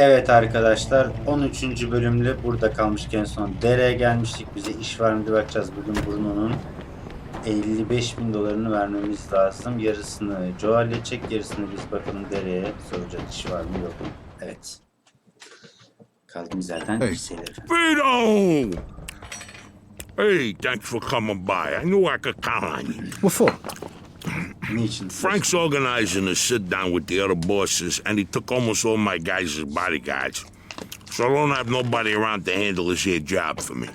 Evet arkadaşlar, 13. bölümle burada kalmıştık en son. Dereye gelmiştik, bize iş var mı diye bakacağız. Bugün Bruno'nun 55.000 dolarını vermemiz lazım. Yarısını Joe halledecek, yarısını biz bakalım dereye soracak, iş var mı yok mu. Evet. Kaldım zaten liseleri. Vito! Hey, thanks for coming by. I knew I could count on you. What for? Niçin? Frank's organizing a sit-down with the other bosses, and he took almost all my guys as bodyguards. So I don't have nobody around to handle this here job for me.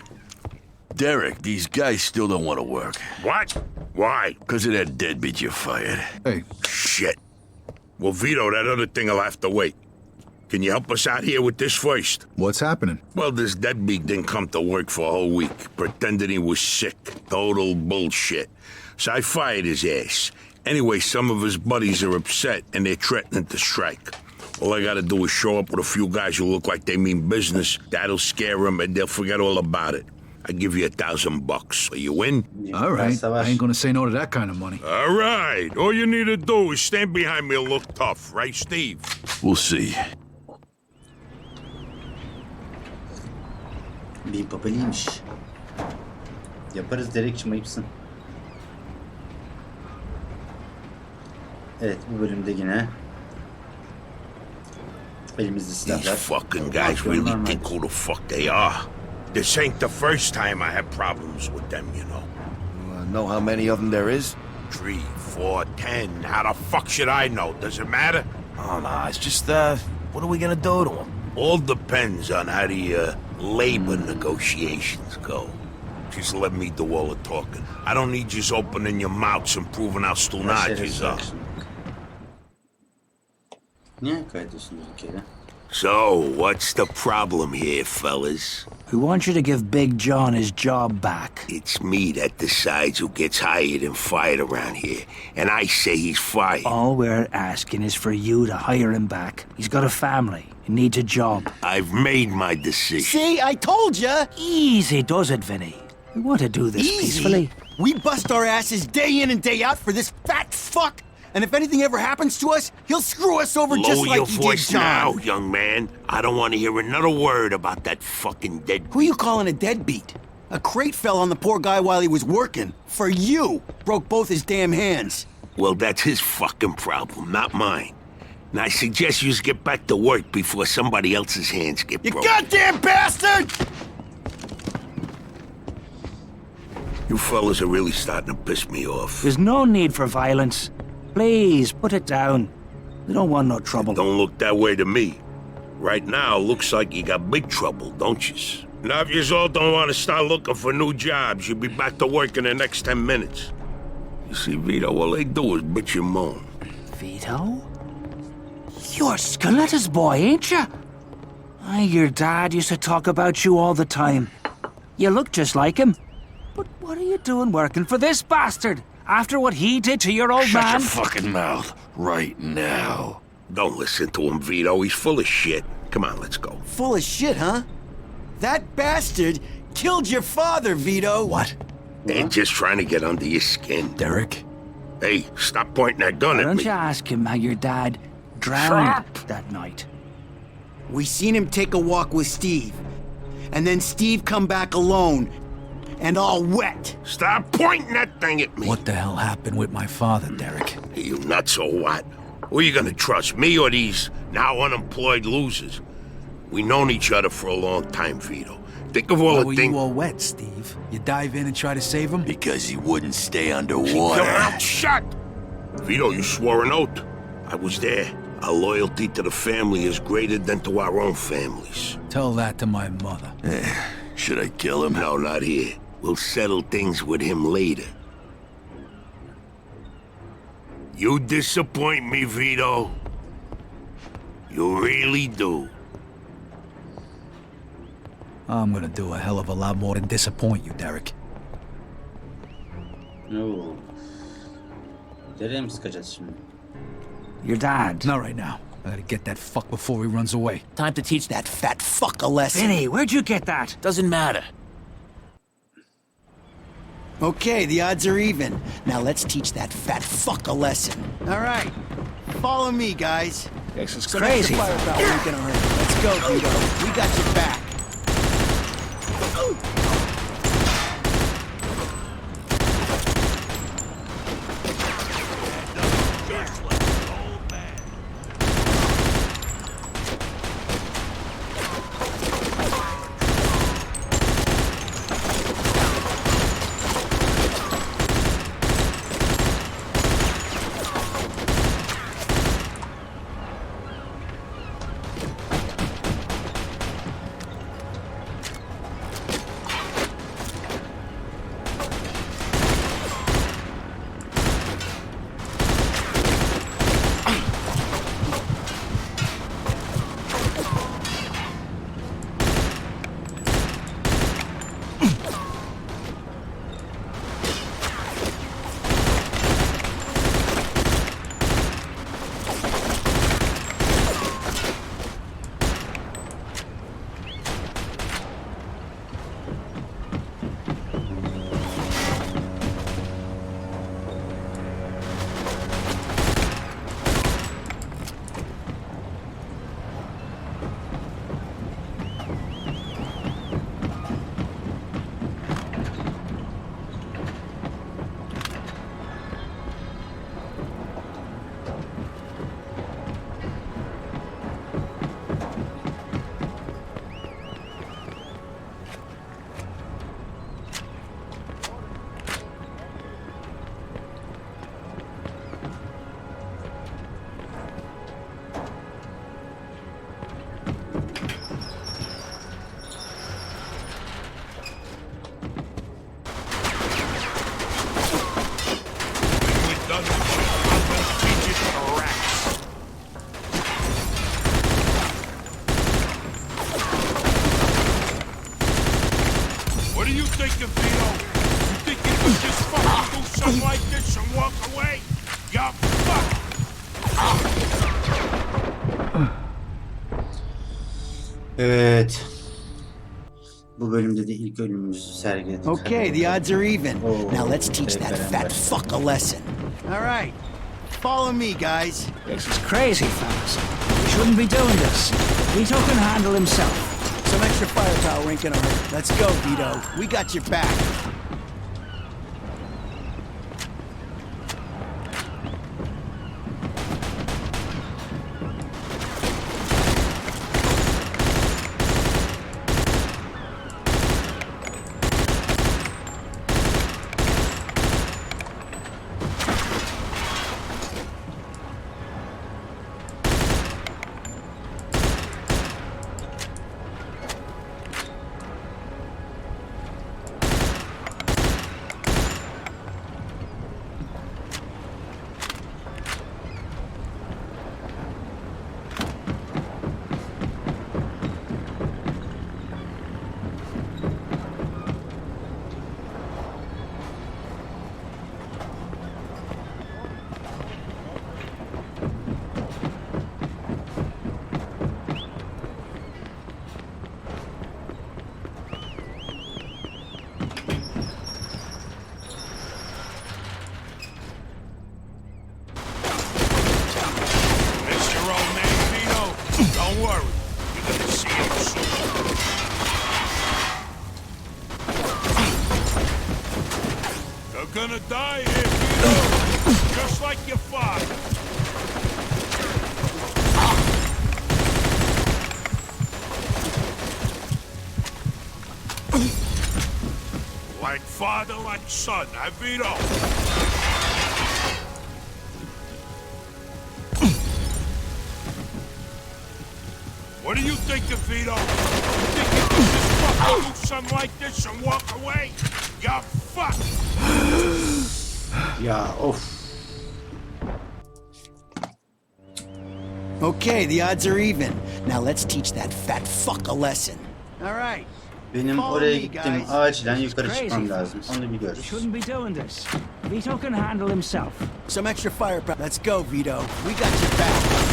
Derek, these guys still don't want to work. What? Why? Because of that deadbeat you fired. Hey, Shit. Well, Vito, that other thing will have to wait. Can you help us out here with this first? what's happening? Well, this deadbeat didn't come to work for a whole week, pretending he was sick. Total bullshit. So I fired his ass. Anyway, some of his buddies are upset, and they're threatening to strike. All I gotta do is show up with a few guys who look like they mean business. That'll scare them, and they'll forget all about it. I give you $1,000. Are you in? All right, I ain't gonna say no to that kind of money. All right. All you need to do is stand behind me and look tough, right, Steve? We'll see. Bir papeliymiş. Yaparız Derek'cim, ayıpsın. Evet, bu bölümde yine elimizde These silahlar. fucking guys really think who the fuck they are. This ain't the first time I had problems with them, you know. Know how many of them there is? 3, 4, 10. How the fuck should I know? Does it matter? Oh, no, it's just, what are we gonna do to them? All depends on how the labor negotiations go. Just let me do all the talking. I don't need you opening your mouths and proving how stunadjes are. Niye kaydıyorsun bir kere? So, what's the problem here, fellas? We want you to give Big John his job back. It's me that decides who gets hired and fired around here, and I say he's fired. All we're asking is for you to hire him back. He's got a family. He needs a job. I've made my decision. See, I told ya! Easy does it, Vinny. We want to do this peacefully. We bust our asses day in and day out for this fat fuck, and if anything ever happens to us, he'll screw us over just Lower like your he voice did John. now, young man. I don't want to hear another word about that fucking dead. Who you calling a deadbeat? A crate fell on the poor guy while he was working. For you. Broke both his damn hands. Well, that's his fucking problem, not mine. And I suggest you get back to work before somebody else's hands get You broken. goddamn bastard! You fellas are really starting to piss me off. There's no need for violence. Please, put it down. We don't want no trouble. Don't look that way to me. Right now, looks like you got big trouble, don't yous? Now, if yous all don't want to start looking for new jobs, you'll be back to work in the next 10 minutes. You see, Vito, all they do is bitch and moan. Vito? You're Scoletta's boy, ain't you? Your dad used to talk about you all the time. You look just like him. But what are you doing working for this bastard? After what he did to your old Shut man? your fucking mouth right now. Don't listen to him, Vito. He's full of shit. Come on, let's go. Full of shit, huh? That bastard killed your father, Vito. What? They're just trying to get under your skin. Derek? Hey, stop pointing that gun Why at don't me. you ask him how your dad drowned that night? We seen him take a walk with Steve. And then Steve come back alone. And all wet. Stop pointing that thing at me. What the hell happened with my father, Derek? You nuts or what? Who are you gonna trust, me or these now unemployed losers? We known each other for a long time, Vito. Think of all Why the were things... you all wet, Steve? You dive in and try to save him? Because he wouldn't stay Keep underwater. your mouth shut! Vito, you swore an oath. I was there. Our loyalty to the family is greater than to our own families. Tell that to my mother. Should I kill him? No, not here. We'll settle things with him later. You disappoint me, Vito. You really do. I'm gonna do a hell of a lot more than disappoint you, Derek. Oo. Dereye mi sıkacağız şimdi? Your dad. Not right now. I gotta get that fuck before he runs away. Time to teach that fat fuck a lesson. Vinny, where'd you get that? Doesn't matter. Okay, the odds are even. Now let's teach that fat fuck a lesson. All right, follow me, guys. This is Some crazy. extra firepower ain't gonna hurt. Let's go. go, Vito. We got your back. Evet. Bu bölümde de ilk ölümümüzü sergiledik. Okay, the odds are even. Oh, Now let's teach that Beren fat başladı. fuck a lesson. All right, follow me, guys. This is crazy, fellas. We shouldn't be doing this. Vito can handle himself. Some extra firepower ain't gonna hurt. Let's go, Vito. We got your back. Don't worry, you're gonna see him soon. You're gonna die here, Vito, just like your father. Like father, like son, huh, Vito? What do you think of Vito? You think you can just fucking do something like this and walk away? You're fucked! Ya of. Okay, the odds are even. Now let's teach that fat fuck a lesson. All right. Benim Follow oraya me, gittim, guys. acilen yukarı Crazy, çıkmam lazım. fellas. Onu We biliyoruz. shouldn't be doing this. Vito can handle himself. Some extra firepower. Let's go, Vito. We got your back.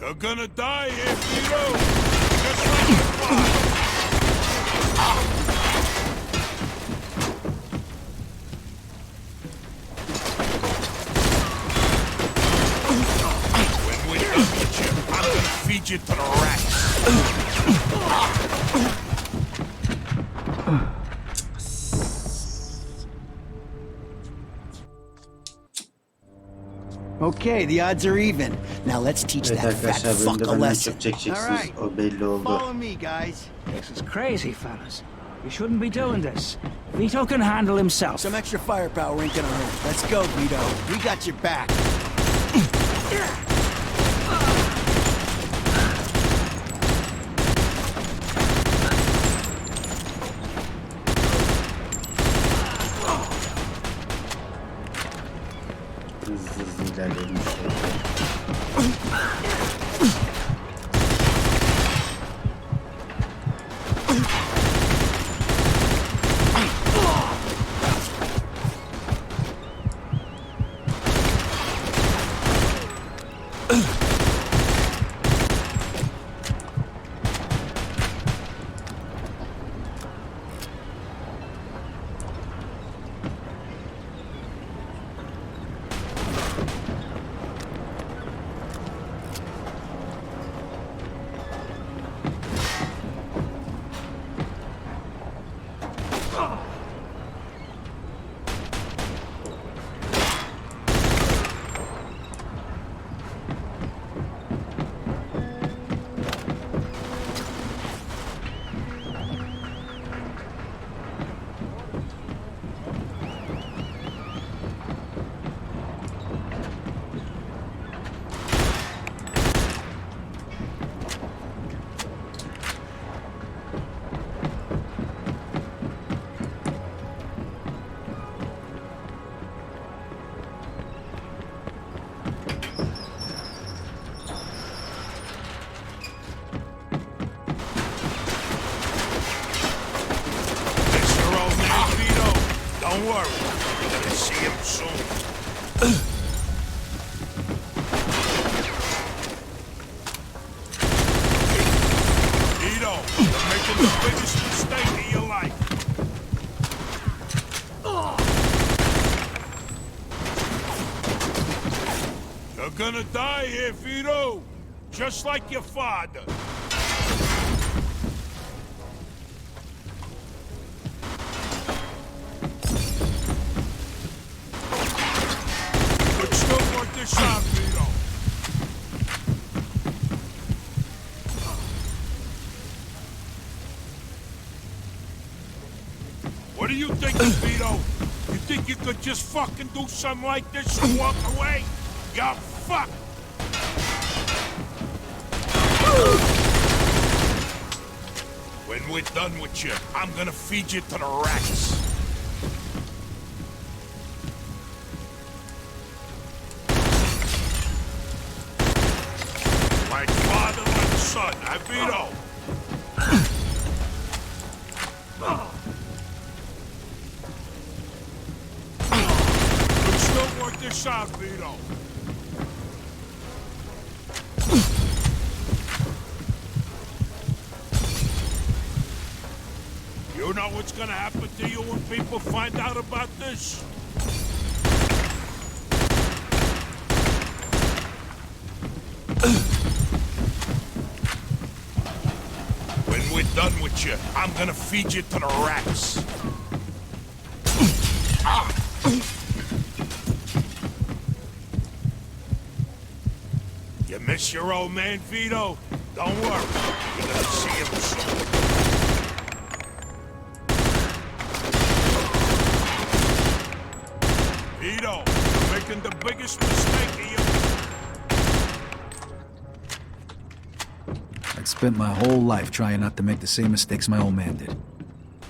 You're gonna die if you don't. Just like your father. When we're done with you, I'm gonna feed you to the rats. Okay, the odds are even. Now let's teach Evet that fat arkadaşlar, fuck bölümde a benden lesson. çok çekeceksiniz. Alright, O belli oldu. follow me, guys. This is crazy, fellas. You shouldn't be doing this. Vito can handle himself. Some extra firepower ain't gonna hurt. Let's go, Vito. We got your back. Hızlı hızlı ilerleyelim şöyle. Don't worry, you're gonna see him soon. Vito, you're making the biggest mistake of your life. You're gonna die here, Vito, just like your father. Shot, Vito. What do you think, Vito? You think you could just fucking do something like this and walk away? You're fucked. When we're done with you, I'm gonna feed you to the rats. Like father, like son, I Vito. Let's still work this out, Vito. You know what's gonna happen to you when people find out about this? When we're done with you, I'm gonna feed you to the rats. You miss your old man, Vito? Don't worry, you're gonna see him soon. Vito, you're making the biggest mistake of your I'd spent my whole life trying not to make the same mistakes my old man did.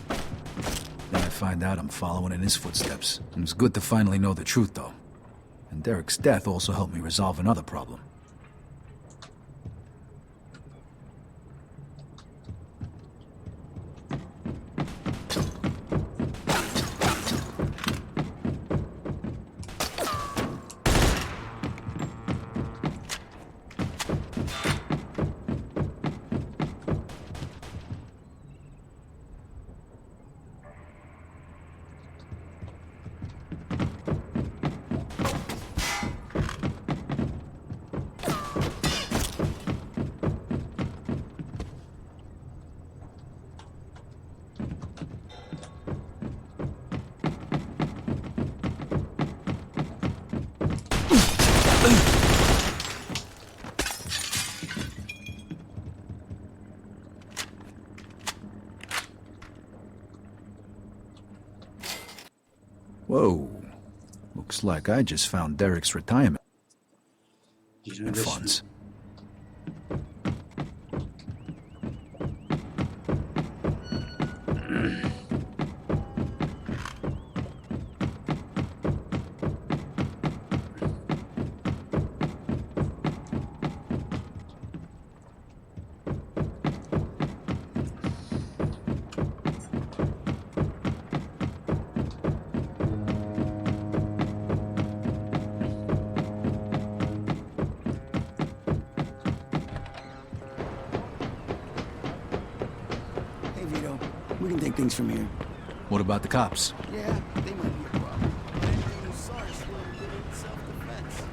Then I find out I'm following in his footsteps. It was good to finally know the truth, though. And Derek's death also helped me resolve another problem. Whoa. Looks like I just found Derek's retirement 25 funds. Hey, Vito, we can take things from here. What about the cops? Yeah, they might be a problem. Anything sorry swear to did it in self-defense.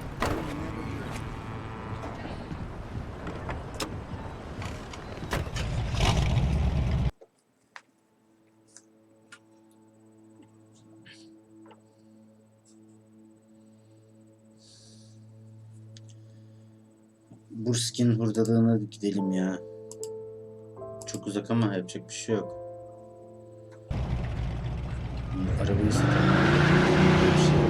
Burski'nin hurdalığına gidelim ya. Çok uzak ama yapacak bir şey yok. Arabayı satalım. Bir şey yok.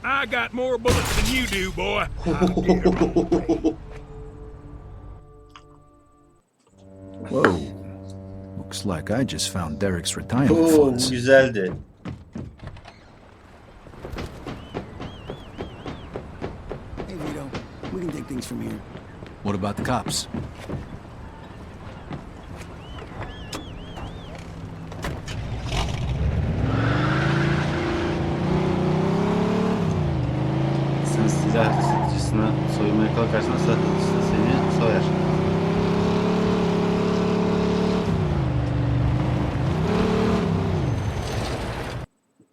I got more bullets than you do, boy. Whoa. Looks like I just found Derek's retirement Oo, bu funds. güzeldi. Hey, Vito, we can take things from here. What about the cops? Sen silah satıcısına soymaya kalkarsan satıcısı seni soyar.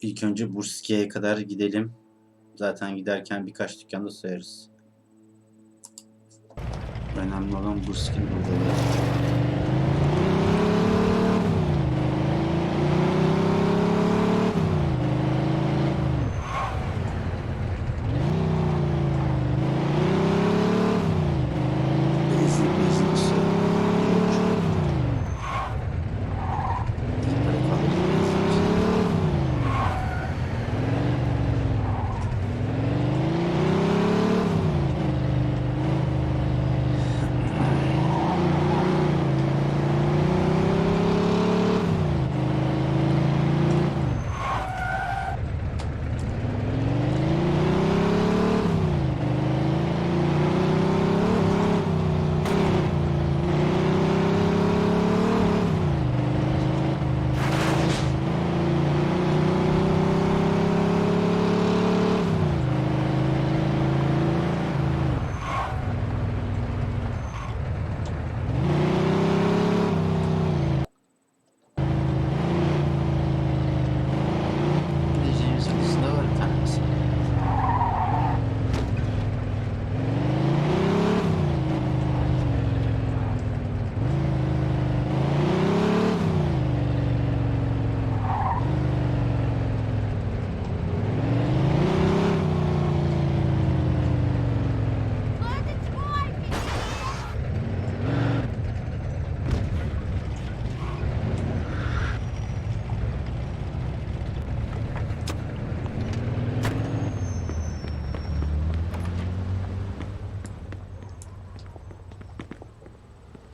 İlk önce Burski'ye kadar gidelim. Zaten giderken birkaç dükkanda soyarız. Önemli olan Burski'nin burada.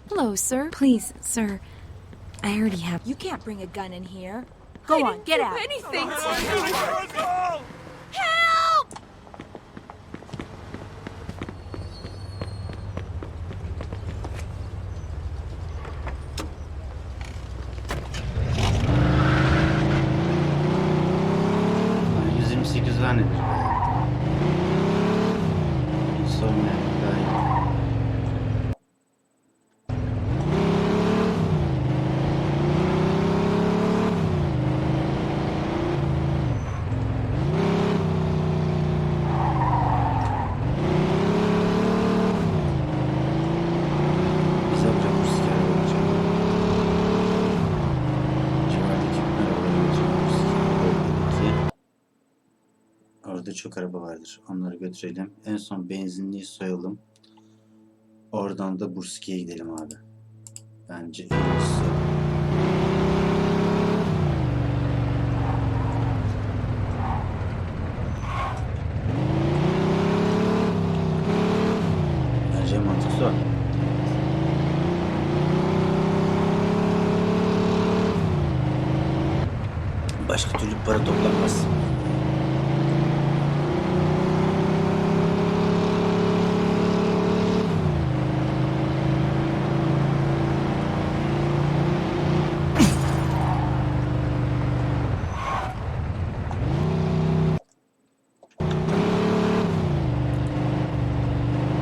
Hello, sir. Please, sir. I already have. You can't bring a gun in here. Go on, get out. Anything. Help! Yani 128 var nedir? Hiç sormayalım. Daha iyi. çok araba vardır. Onları götürelim. En son benzinliği soyalım. Oradan da Burski'ye gidelim abi. Bence en iyisi. Bence mantıklı o. Başka türlü para toplanmaz.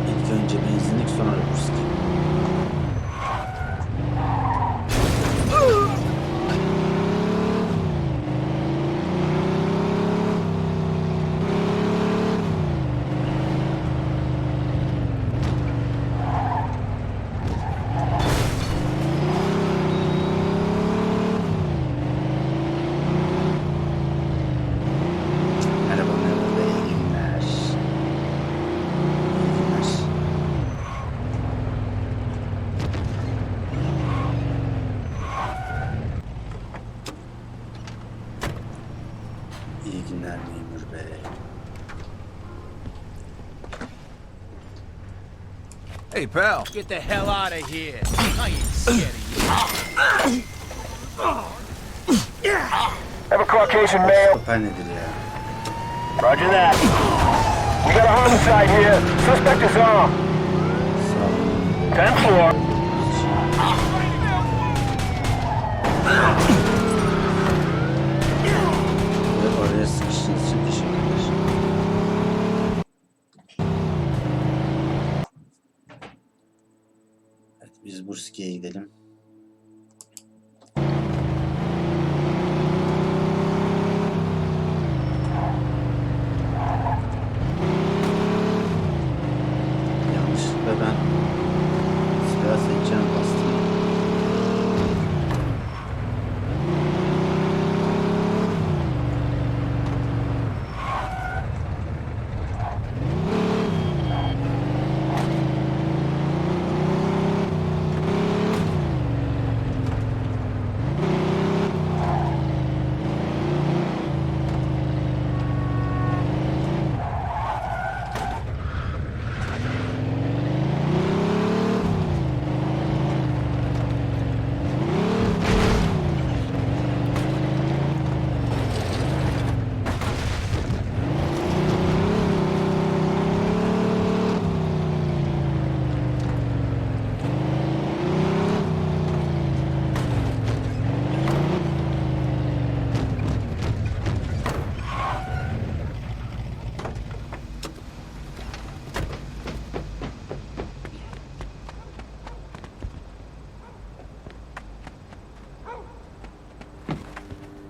İlk önce benzinlik, sonra Burski. Merhaba, merhaba, iyi günler. İyi günler. İyi günler memur bey. Hey, pal. Get the hell out of here. I ain't scared of you. Have a Caucasian male. Hoparlör nedir ya? Roger that. We got a homicide here. Suspect is armed. Sağ olun. 10th floor. Ve oraya sıkıştığınız için teşekkürler. Evet, biz Burski'ye gidelim. Yanlışlıkla ben silah seçeceğim bastım.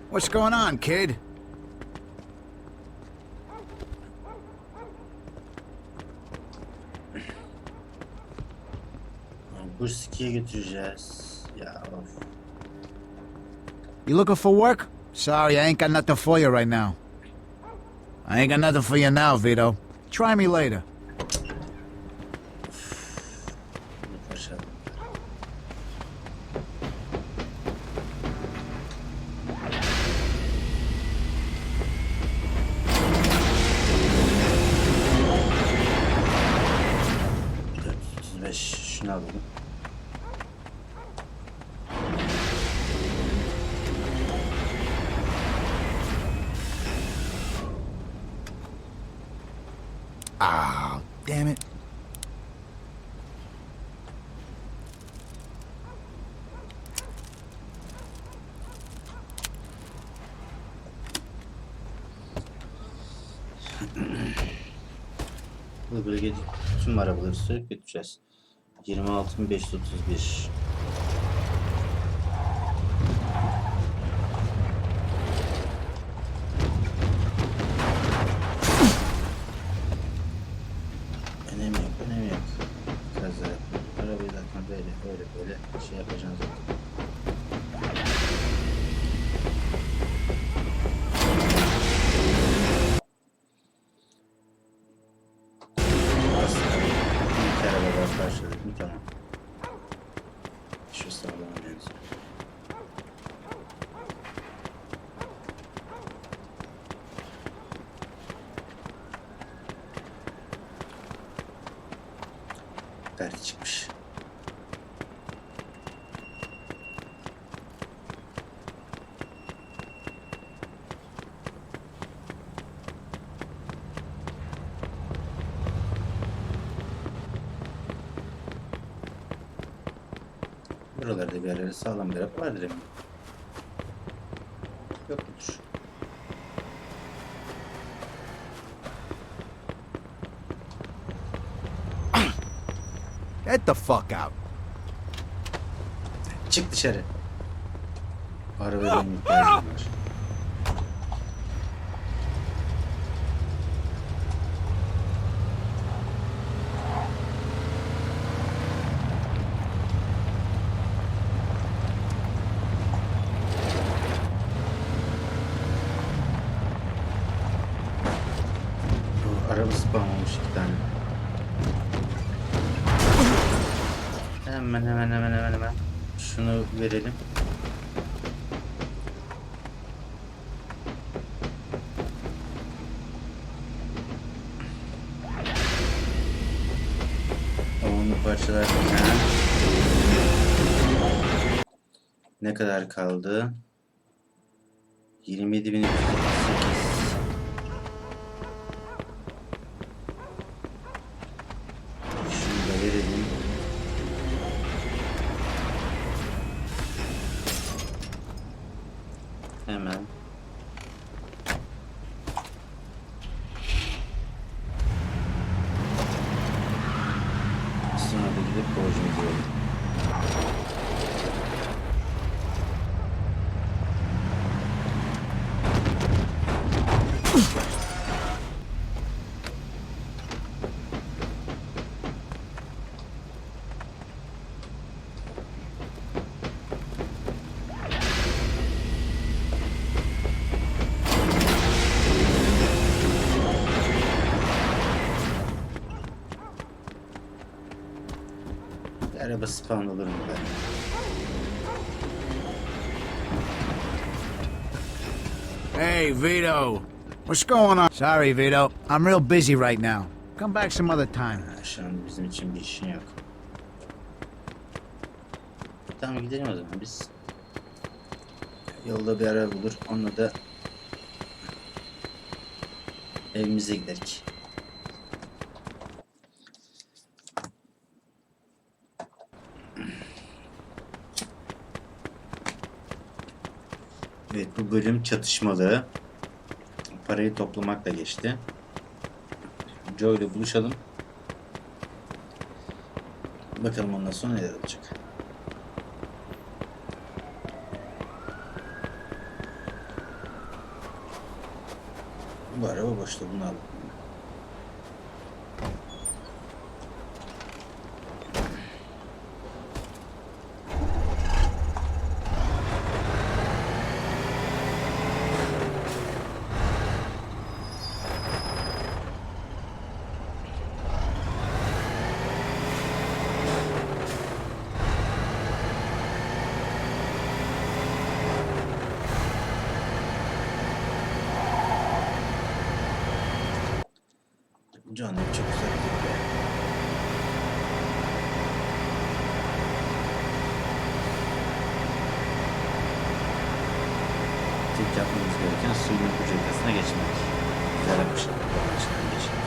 What's going on, kid? Burski'ye götüreceğiz. Ya of. You looking for work? Sorry, I ain't got nothing for you right now. I ain't got nothing for you now, Vito. Try me later. Başarılı. Şunu alalım. Ah, damn it. Bu bölgede tüm arabaları sürüp götüreceğiz. 26.531. Önemi yok, önemi yok. Kaza yapma. Arabayı zaten böyle şey yapacağız zaten. Sağlamalıyız. Dert çıkmış. Buralarda bir yerlere sağlam bir araba vardır eminim. Yok mudur? Get the fuck out. Çık dışarı. Arabaya benim ihtiyacım var. Araba spam olmuş 2 tane. Hemen. Şunu verelim. Onu parçalar. Ne kadar kaldı? 27.238. Şunu da verelim. Hemen. Sonra da gidip borcumuzu verelim. Araba spawn olur mu ben? Hey, Vito. What's going on? Sorry, Vito. I'm real busy right now. Come back some other time. Şu an bizim için bir işin yok. Tamam gidelim o zaman biz. Yolda bir araba bulur. Onunla da evimize giderik. Evet, bu bölüm çatışmalı. Parayı toplamakla geçti. Joe ile buluşalım. Bakalım ondan sonra neler olacak. Bu araba boşta, bunu alalım. Canım çok güzel. Tek yapmamız gereken suyun ucu yakasına geçmek. Güzel yapmışlar. Baştan geçmek.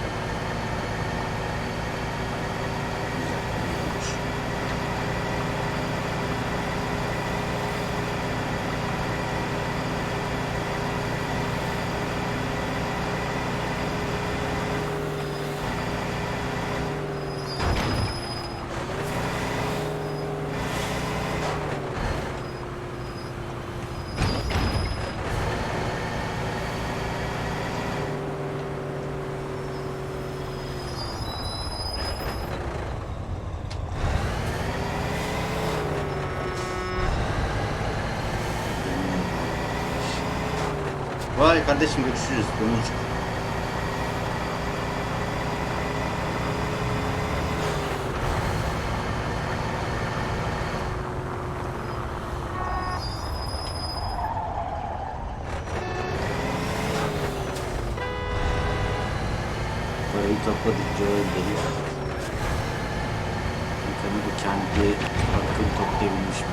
Vay kardeşim, görüşürüz. Domuzcuk. topladık. Joel dedi. Bakalım bu kendi hakkını toplayabilmiş mi?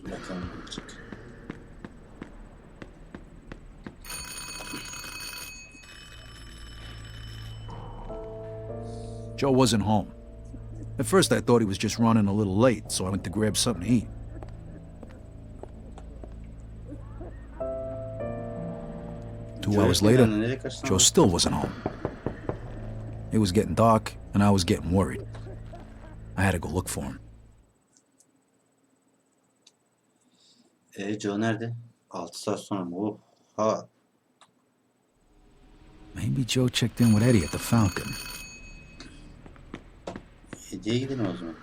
Bakalım ne olacak. Joe wasn't home. At first I thought he was just running a little late, so I went to grab something to eat. 2 hours later, Joe still wasn't home. It was getting dark, and I was getting worried. I had to go look for him. Joe nerede? 6 saat sonra mı? Oha. Maybe Joe checked in with Eddie at the fountain. Hediye gidelim o zaman.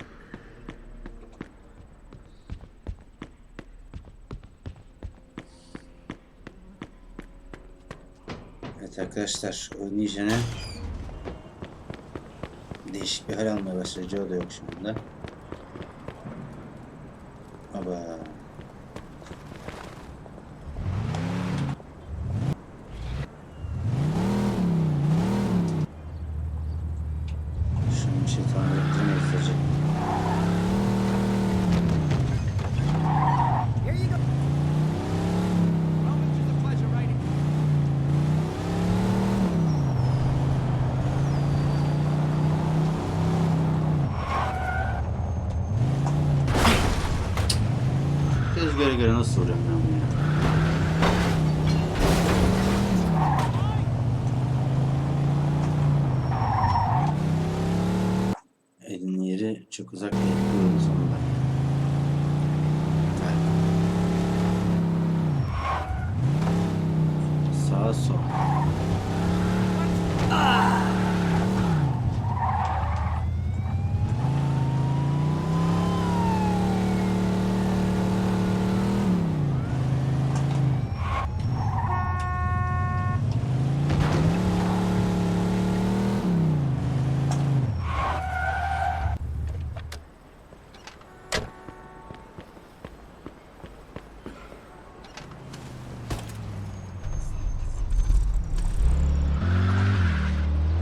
Evet arkadaşlar, oyun iyicene değişik bir hal almaya başladı. Joe da yok şu anda. Aba. Şunu bir şey tamir ettirmeyiz hocam. Göz göre nasıl vuruyorum ben bunu ya? Elin yeri çok uzak değil. Yolun sonunda. Sağa sol.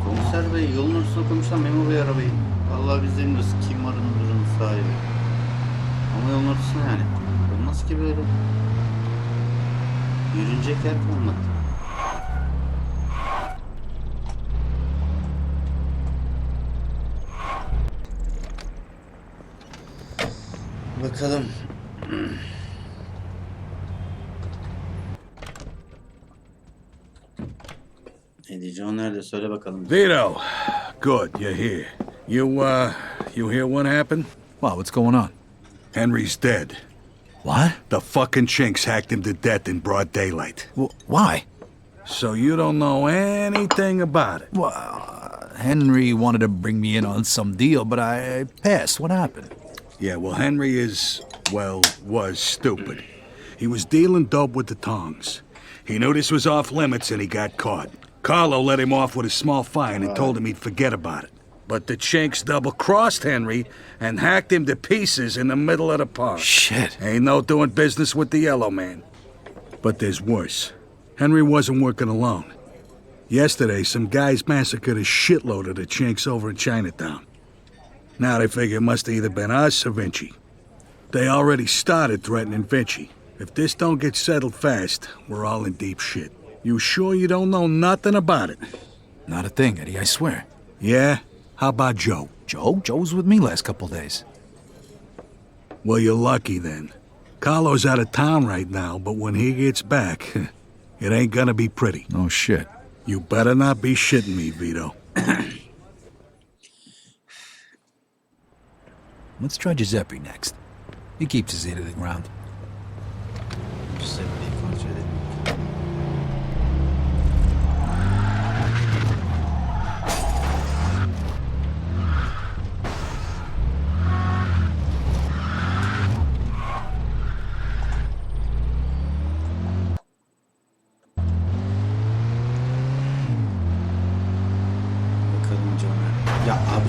Komiser Bey, yolun ortasına koymuşlar memur bey arabayı. Vallahi biz de bilmiyoruz kim var buranın sahibi. Ama yolun ortasına yani. Olmaz ki böyle. Yürünecek yer kalmadı. Bakalım. John nerede? Söyle bakalım. Vito, good, you're here. You hear what happened? Wow, what's going on? Henry's dead. What? The fucking chinks hacked him to death in broad daylight. Why? So you don't know anything about it? Well, Henry wanted to bring me in on some deal, but I passed. What happened? Yeah, well, Henry was stupid. He was dealing dope with the tongs. He knew this was off limits and he got caught. Carlo let him off with a small fine and told him he'd forget about it. But the chinks double-crossed Henry and hacked him to pieces in the middle of the park. Shit. Ain't no doing business with the yellow man. But there's worse. Henry wasn't working alone. Yesterday, some guys massacred a shitload of the chinks over in Chinatown. Now they figure it must have either been us or Vinci. They already started threatening Vinci. If this don't get settled fast, we're all in deep shit. You sure you don't know nothing about it? Not a thing, Eddie, I swear. Yeah? How about Joe? Joe? Joe was with me last couple days. Well, you're lucky then. Carlo's out of town right now, but when he gets back, it ain't gonna be pretty. No shit. You better not be shitting me, Vito. Let's try Giuseppe next. He keeps his ear to the ground. Giuseppe'yi kontrol edelim.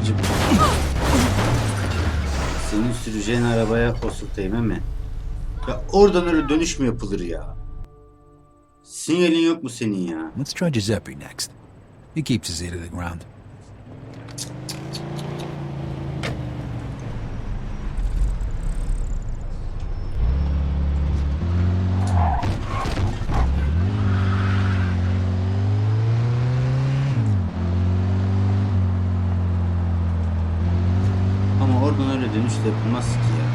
Abicim. Senin süreceğin arabaya osurtayım he mi? Ya oradan öyle dönüş mü yapılır ya? Sinyalin yok mu senin ya? Let's try Giuseppe next. He keeps his ear to the ground. Ama oradan öyle dönüş de yapılmaz ki ya.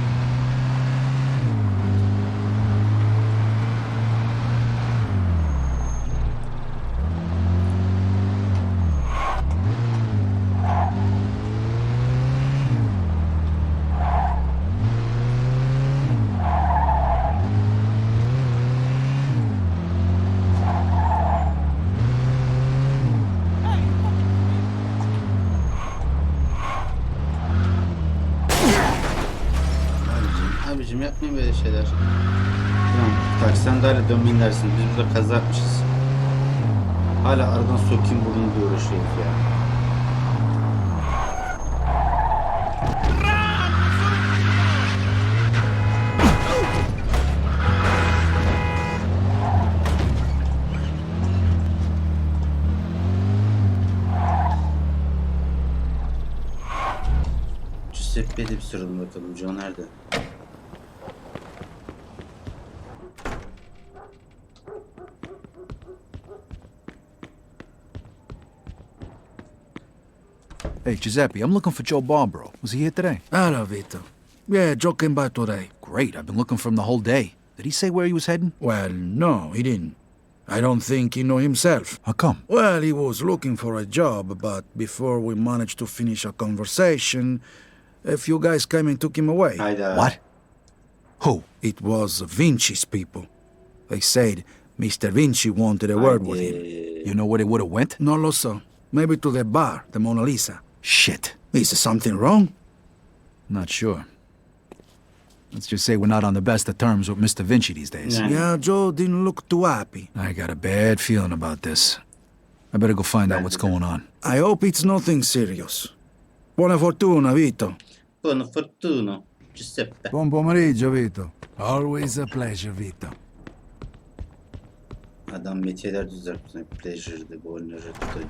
Abicim yapmayın böyle şeyler. Tamam, taksiden de hala dönmeyin dersiniz. Biz burada kaza yapmışız. Hala aradan sokayım burnunu diye uğraşıyoruz ya. Giuseppe'ye de bir soralım bakalım. Joe nerede? Hey, Giuseppe, I'm looking for Joe Barbaro. Was he here today? Hello, Vito. Yeah, Joe came by today. Great, I've been looking for him the whole day. Did he say where he was heading? Well, no, he didn't. I don't think he know himself. How come? Well, he was looking for a job, but before we managed to finish a conversation, a few guys came and took him away. Hayda. What? Who? It was Vinci's people. They said Mr. Vinci wanted a word with him. You know where they would have went? No lo so. Maybe to the bar, the Mona Lisa. Shit. Is there something wrong? Not sure. Let's just say we're not on the best of terms with Mr. Vinci these days. Yeah. Yeah, Joe didn't look too happy. I got a bad feeling about this. I better go find out what's going on. I hope it's nothing serious. Buona fortuna, Vito. Buona fortuna, Giuseppe. Buon pomeriggio, Vito. Always a pleasure, Vito. Adam metiyeler düzeltmiş. Pleasure'dı, bu onları tutuyor.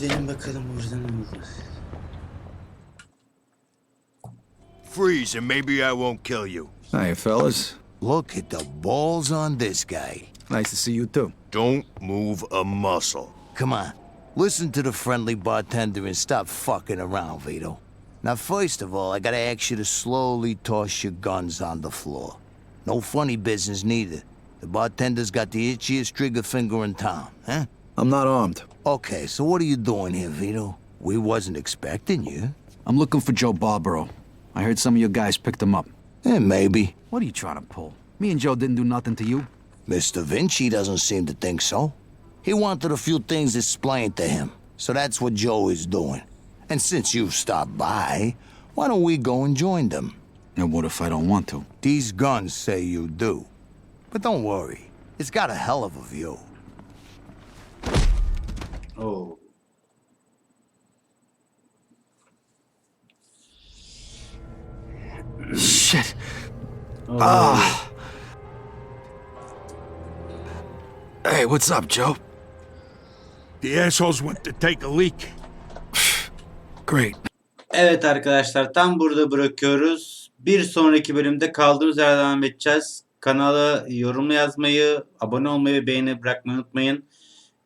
Gidelim bakalım buradan olur. Freeze and maybe I won't kill you. Hiya, fellas. Look at the balls on this guy. Nice to see you, too. Don't move a muscle. Come on. Listen to the friendly bartender and stop fucking around, Vito. Now, first of all, I gotta ask you to slowly toss your guns on the floor. No funny business neither. The bartender's got the itchiest trigger finger in town, huh? I'm not armed. Okay, so what are you doing here, Vito? We wasn't expecting you. I'm looking for Joe Barbaro. I heard some of your guys picked him up. Maybe. What are you trying to pull? Me and Joe didn't do nothing to you. Mr. Vinci doesn't seem to think so. He wanted a few things explained to him, so that's what Joe is doing. And since you've stopped by, why don't we go and join them? And what if I don't want to? These guns say you do. But don't worry, it's got a hell of a view. Oo. Shit. Oo. Hey, what's up, Joe? The assholes went to take a leak. Great. Evet arkadaşlar, tam burada bırakıyoruz. Bir sonraki bölümde kaldığımız yerden devam edeceğiz. Kanala yorum yazmayı, abone olmayı ve beğeni bırakmayı unutmayın.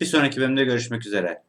Bir sonraki bölümde görüşmek üzere.